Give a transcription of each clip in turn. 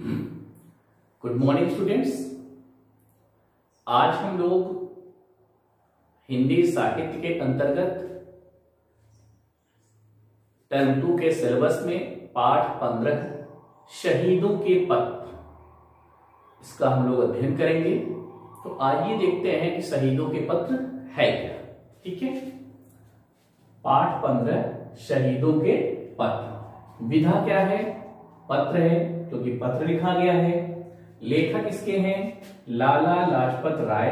Good morning students. आज हम लोग हिंदी साहित्य के अंतर्गत टर्म 2 के सिलेबस में पाठ 15 शहीदों के पत्र, इसका हम लोग अध्ययन करेंगे। तो आइए देखते हैं कि शहीदों के पत्र है क्या। ठीक है, पाठ 15 शहीदों के पत्र। विधा क्या है? पत्र है, क्योंकि पत्र लिखा गया है। लेखक इसके हैं लाला लाजपत राय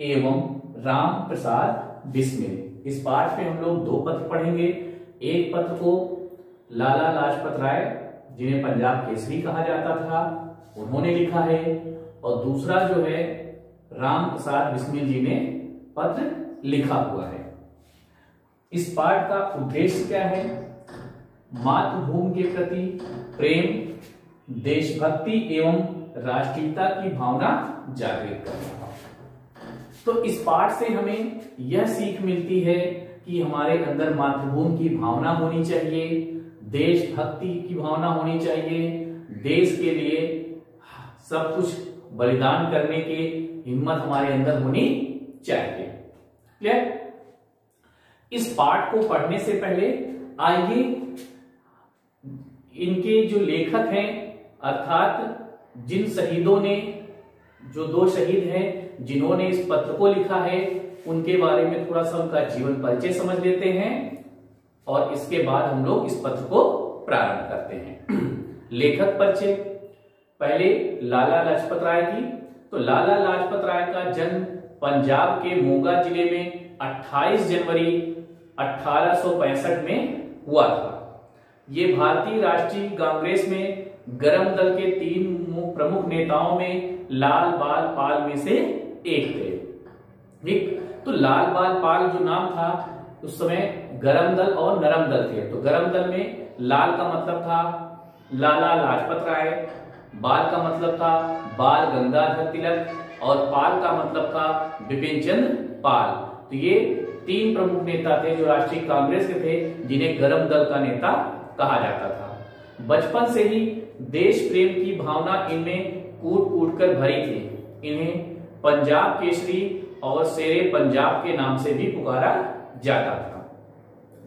एवं राम प्रसाद बिस्मिल। इस पाठ में हम लोग दो पत्र पढ़ेंगे। एक पत्र को लाला लाजपत राय, जिन्हें पंजाब केसरी कहा जाता था, उन्होंने लिखा है, और दूसरा जो है राम प्रसाद बिस्मिल जी ने पत्र लिखा हुआ है। इस पाठ का उद्देश्य क्या है? मातृभूमि के प्रति प्रेम, देशभक्ति एवं राष्ट्रीयता की भावना जागृत करना। तो इस पाठ से हमें यह सीख मिलती है कि हमारे अंदर मातृभूमि की भावना होनी चाहिए, देशभक्ति की भावना होनी चाहिए, देश के लिए सब कुछ बलिदान करने की हिम्मत हमारे अंदर होनी चाहिए। क्लियर? इस पाठ को पढ़ने से पहले आइए इनके जो लेखक हैं, अर्थात जिन शहीदों ने, जो दो शहीद हैं जिन्होंने इस पत्र को लिखा है, उनके बारे में थोड़ा सा उनका जीवन परिचय समझ लेते हैं, और इसके बाद हम लोग इस पत्र को प्रारंभ करते हैं। लेखक परिचय। पहले लाला लाजपत राय की। तो लाला लाजपत राय का जन्म पंजाब के मोगा जिले में 28 जनवरी 1865 में हुआ था। ये भारतीय राष्ट्रीय कांग्रेस में गरम दल के 3 प्रमुख नेताओं में लाल बाल पाल में से एक थे। ठीक, तो लाल बाल पाल जो नाम था, उस समय गरम दल और नरम दल थे। तो गरम दल में लाल का मतलब था लाला लाजपत राय, बाल का मतलब था बाल गंगाधर तिलक, और पाल का मतलब था बिपिन चंद्र पाल। तो ये 3 प्रमुख नेता थे जो राष्ट्रीय कांग्रेस के थे, जिन्हें गरम दल का नेता कहा जाता था। बचपन से ही देश प्रेम की भावना इनमें कूट कूट कर भरी थी। इन्हें पंजाब केसरी और शेरे पंजाब के नाम से भी पुकारा जाता था।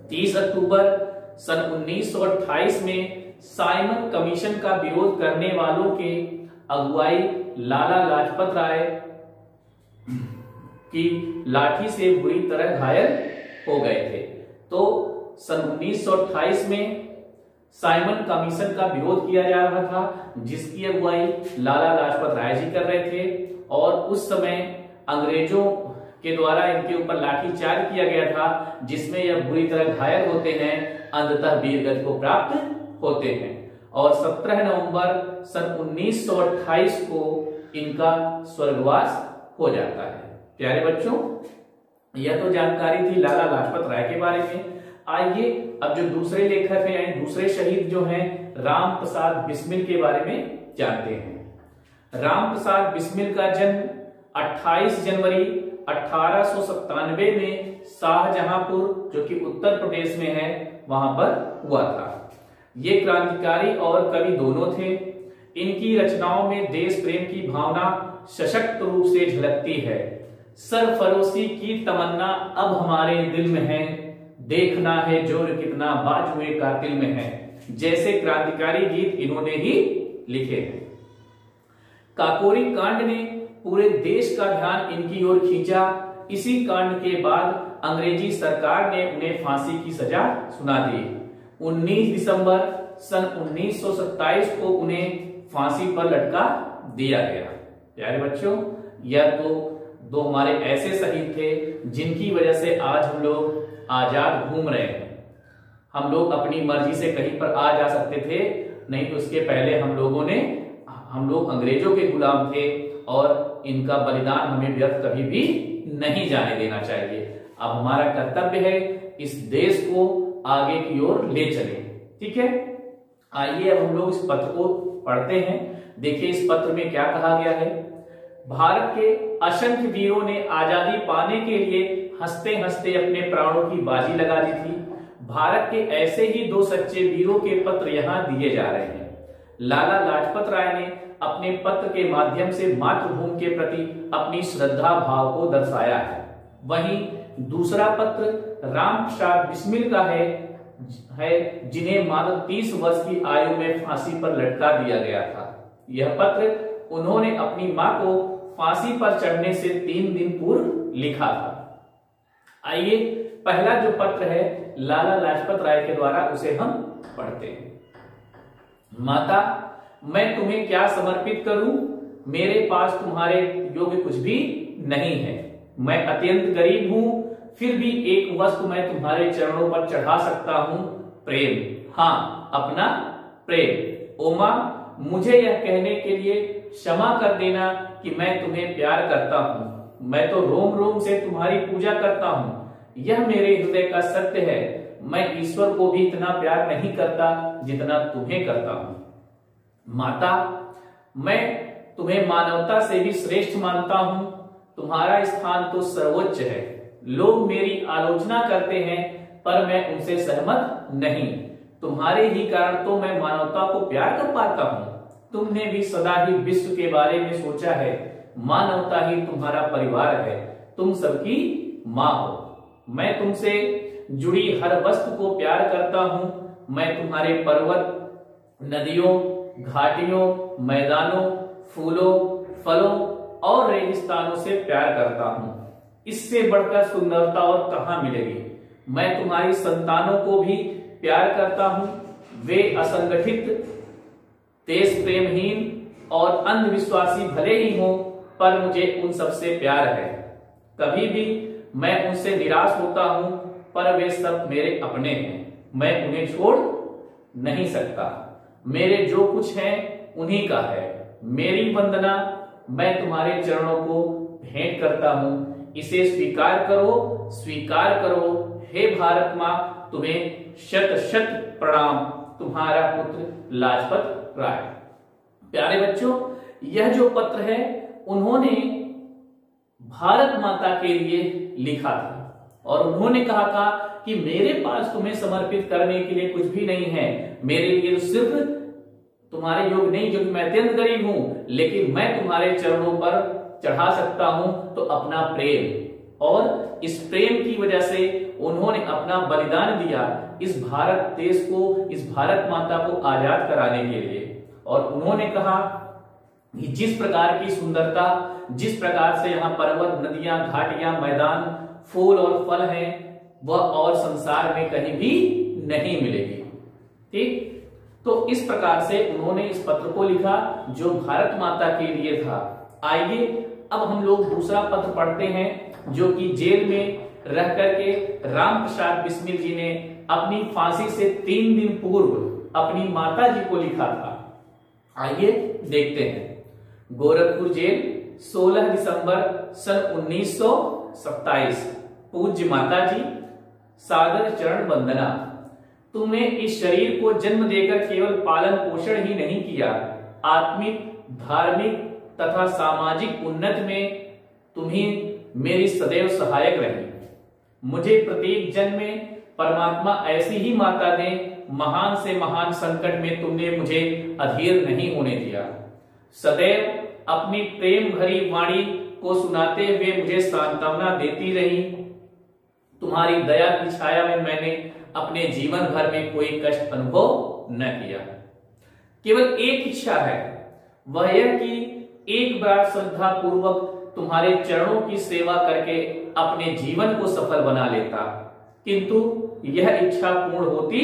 30 अक्टूबर सन 1928 में साइमन कमीशन का विरोध करने वालों के अगुवाई लाला लाजपत राय की लाठी से बुरी तरह घायल हो गए थे। तो सन 1928 में साइमन कमीशन का विरोध किया जा रहा था, जिसकी अगुवाई लाला लाजपत राय जी कर रहे थे, और उस समय अंग्रेजों के द्वारा इनके ऊपर लाठीचार्ज किया गया था, जिसमें यह बुरी तरह घायल होते हैं, अंततः वीरगति को प्राप्त होते हैं। और 17 नवंबर सन 1928 को इनका स्वर्गवास हो जाता है। प्यारे बच्चों, यह तो जानकारी थी लाला लाजपत राय के बारे में। आइए अब जो दूसरे लेखक हैं, यानी दूसरे शहीद जो हैं, राम प्रसाद बिस्मिल के बारे में जानते हैं। राम प्रसाद बिस्मिल का जन्म 28 जनवरी 1897 में शाहजहांपुर, जो कि उत्तर प्रदेश में है, वहां पर हुआ था। ये क्रांतिकारी और कवि दोनों थे। इनकी रचनाओं में देश प्रेम की भावना सशक्त रूप से झलकती है। सरफरोशी की तमन्ना अब हमारे दिल में है, देखना है जोर कितना बाजुए कातिल में है, जैसे क्रांतिकारी गीत इन्होंने ही लिखे हैं। काकोरी कांड ने पूरे देश का ध्यान इनकी ओर खींचा। इसी कांड के बाद अंग्रेजी सरकार ने उन्हें फांसी की सजा सुना दी। 19 दिसंबर सन 1927 को उन्हें फांसी पर लटका दिया गया। प्यारे बच्चों, यह तो दो हमारे ऐसे शहीद थे जिनकी वजह से आज हम लोग आजाद घूम रहे हैं। हम लोग अपनी मर्जी से कहीं पर आ जा सकते थे, नहीं तो उसके पहले हम लोग अंग्रेजों के गुलाम थे, और इनका बलिदान हमें व्यर्थ कभी भी नहीं जाने देना चाहिए। अब हमारा कर्तव्य है इस देश को आगे की ओर ले चले। ठीक है, आइए अब हम लोग इस पत्र को पढ़ते हैं। देखिए इस पत्र में क्या कहा गया है। भारत के असंख्य वीरों ने आजादी पाने के लिए हंसते हंसते अपने प्राणों की बाजी लगा दी थी। भारत के ऐसे ही 2 सच्चे वीरों के पत्र यहाँ दिए जा रहे हैं। लाला लाजपत राय ने अपने पत्र के माध्यम से मातृभूमि के प्रति अपनी श्रद्धा भाव को दर्शाया है। वहीं दूसरा पत्र राम प्रसाद बिस्मिल का है जिन्हें मात्र 30 वर्ष की आयु में फांसी पर लटका दिया गया था। यह पत्र उन्होंने अपनी मां को फांसी पर चढ़ने से 3 दिन पूर्व लिखा था। आइए पहला जो पत्र है लाला लाजपत राय के द्वारा उसे हम पढ़ते हैं। माता, मैं तुम्हें क्या समर्पित करूं? मेरे पास तुम्हारे योग्य कुछ भी नहीं है। मैं अत्यंत गरीब हूं, फिर भी एक वस्तु मैं तुम्हारे चरणों पर चढ़ा सकता हूं, प्रेम। हाँ, अपना प्रेम। ओ मां, मुझे यह कहने के लिए क्षमा कर देना कि मैं तुम्हें प्यार करता हूं। मैं तो रोम रोम से तुम्हारी पूजा करता हूं। यह मेरे हृदय का सत्य है। मैं ईश्वर को भी इतना प्यार नहीं करता जितना तुम्हें करता हूं। माता, मैं तुम्हें मानवता से भी श्रेष्ठ मानता हूं। तुम्हारा स्थान तो सर्वोच्च है। लोग मेरी आलोचना करते हैं पर मैं उनसे सहमत नहीं। तुम्हारे ही कारण तो मैं मानवता को प्यार कर पाता हूं। तुमने भी सदा ही विश्व के बारे में सोचा है। मानवता ही तुम्हारा परिवार है। तुम सबकी मां हो। मैं तुमसे जुड़ी हर वस्तु को प्यार करता हूं। मैं तुम्हारे पर्वत, नदियों, घाटियों, मैदानों, फूलों, फलों और रेगिस्तानों से प्यार करता हूं। इससे बढ़कर सुंदरता और कहां मिलेगी। मैं तुम्हारी संतानों को भी प्यार करता हूं। वे असंगठित, देश प्रेमहीन और अंधविश्वासी भले ही हों, पर मुझे उन सबसे प्यार है। कभी भी मैं उनसे निराश होता हूं, पर वे सब मेरे अपने हैं। मैं उन्हें छोड़ नहीं सकता। मेरे जो कुछ है उन्हीं का है। मेरी वंदना मैं तुम्हारे चरणों को भेंट करता हूं। इसे स्वीकार करो, स्वीकार करो। हे भारत मां, तुम्हें शत शत प्रणाम। तुम्हारा पुत्र लाजपत राय। प्यारे बच्चों, यह जो पत्र है उन्होंने भारत माता के लिए लिखा था और उन्होंने कहा था कि मेरे पास तुम्हें समर्पित करने के लिए कुछ भी नहीं है। मेरे लिए तो सिर्फ तुम्हारे योग नहीं, जो कि मैं अत्यंत गरीब हूं, लेकिन मैं तुम्हारे चरणों पर चढ़ा सकता हूं तो अपना प्रेम। और इस प्रेम की वजह से उन्होंने अपना बलिदान दिया इस भारत देश को, इस भारत माता को आजाद कराने के लिए। और उन्होंने कहा कि जिस प्रकार की सुंदरता, जिस प्रकार से यहाँ पर्वत, नदियां, घाटियां, मैदान, फूल और फल हैं, वह और संसार में कहीं भी नहीं मिलेगी। ठीक, तो इस प्रकार से उन्होंने इस पत्र को लिखा जो भारत माता के लिए था। आइए अब हम लोग दूसरा पत्र पढ़ते हैं जो कि जेल में रह करके राम प्रसाद बिस्मिल जी ने अपनी फांसी से 3 दिन पूर्व अपनी माता जी को लिखा था। आइए देखते हैं। गोरखपुर जेल, 16 दिसंबर सन 1927। पूज्य माता जी, सादर चरण वंदना। तुमने इस शरीर को जन्म देकर केवल पालन पोषण ही नहीं किया, आत्मिक, धार्मिक तथा सामाजिक उन्नति में तुम ही मेरी सदैव सहायक रही। मुझे प्रत्येक जन्म में परमात्मा ऐसी ही माता दे। महान से महान संकट में तुमने मुझे अधीर नहीं होने दिया। सदैव अपनी प्रेम भरी वाणी को सुनाते हुए मुझे सांत्वना देती रही। तुम्हारी दया की छाया में मैंने अपने जीवन भर में कोई कष्ट अनुभव न किया। केवल एक इच्छा है, वह यह कि एक बार श्रद्धा पूर्वक तुम्हारे चरणों की सेवा करके अपने जीवन को सफल बना लेता, किंतु यह इच्छा पूर्ण होती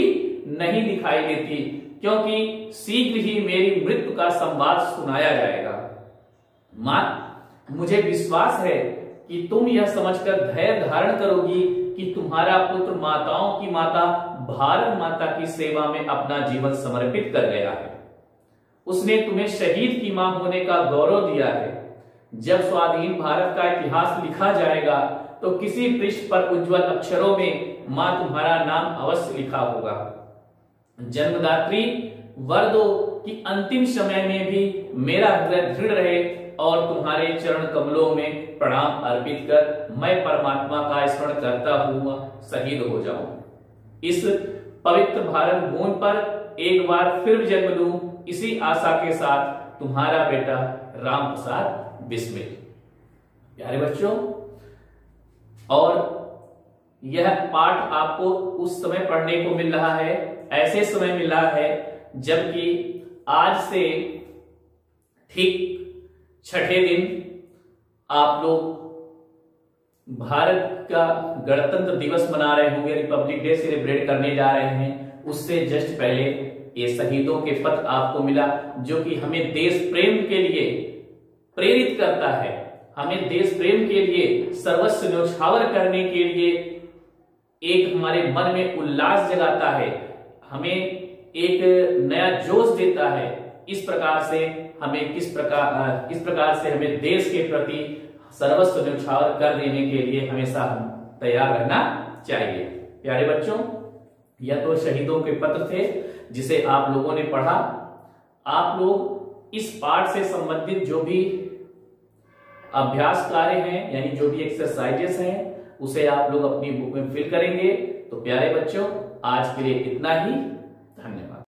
नहीं दिखाई देती, क्योंकि शीघ्र ही मेरी मृत्यु का संवाद सुनाया जाएगा। मां, मुझे विश्वास है कि तुम यह समझकर धैर्य धारण करोगी कि तुम्हारा पुत्र माताओं की माता भारत माता की सेवा में अपना जीवन समर्पित कर गया है। उसने तुम्हें शहीद की मां होने का गौरव दिया है। जब स्वाधीन भारत का इतिहास लिखा जाएगा तो किसी पृष्ठ पर उज्जवल अक्षरों में मां तुम्हारा नाम अवश्य लिखा होगा। जन्मदात्री वर दो कि अंतिम समय में भी मेरा हृदय दृढ़ रहे और तुम्हारे चरण कमलों में प्रणाम अर्पित कर मैं परमात्मा का स्मरण करता हुआ शहीद हो जाऊं। इस पवित्र भारत भूमि पर एक बार फिर जन्म लूं, इसी आशा के साथ तुम्हारा बेटा राम प्रसाद बिस्मिल। प्यारे बच्चों, और यह पाठ आपको उस समय पढ़ने को मिल रहा है, ऐसे समय मिल रहा है जबकि आज से ठीक छठे दिन आप लोग भारत का गणतंत्र दिवस मना रहे होंगे, रिपब्लिक डे सेलिब्रेट करने जा रहे हैं। उससे जस्ट पहले ये शहीदों के पत्र आपको मिला, जो कि हमें देश प्रेम के लिए प्रेरित करता है, हमें देश प्रेम के लिए सर्वस्व न्यौछावर करने के लिए एक हमारे मन में उल्लास जगाता है, हमें एक नया जोश देता है। इस प्रकार से हमें देश के प्रति सर्वस्व न्यौछावर कर देने के लिए हमेशा हम तैयार रहना चाहिए। प्यारे बच्चों, यह तो शहीदों के पत्र थे जिसे आप लोगों ने पढ़ा। आप लोग इस पाठ से संबंधित जो भी अभ्यास कार्य हैं, यानी जो भी एक्सरसाइजेस हैं, उसे आप लोग अपनी बुक में फिल करेंगे। तो प्यारे बच्चों, आज के लिए इतना ही।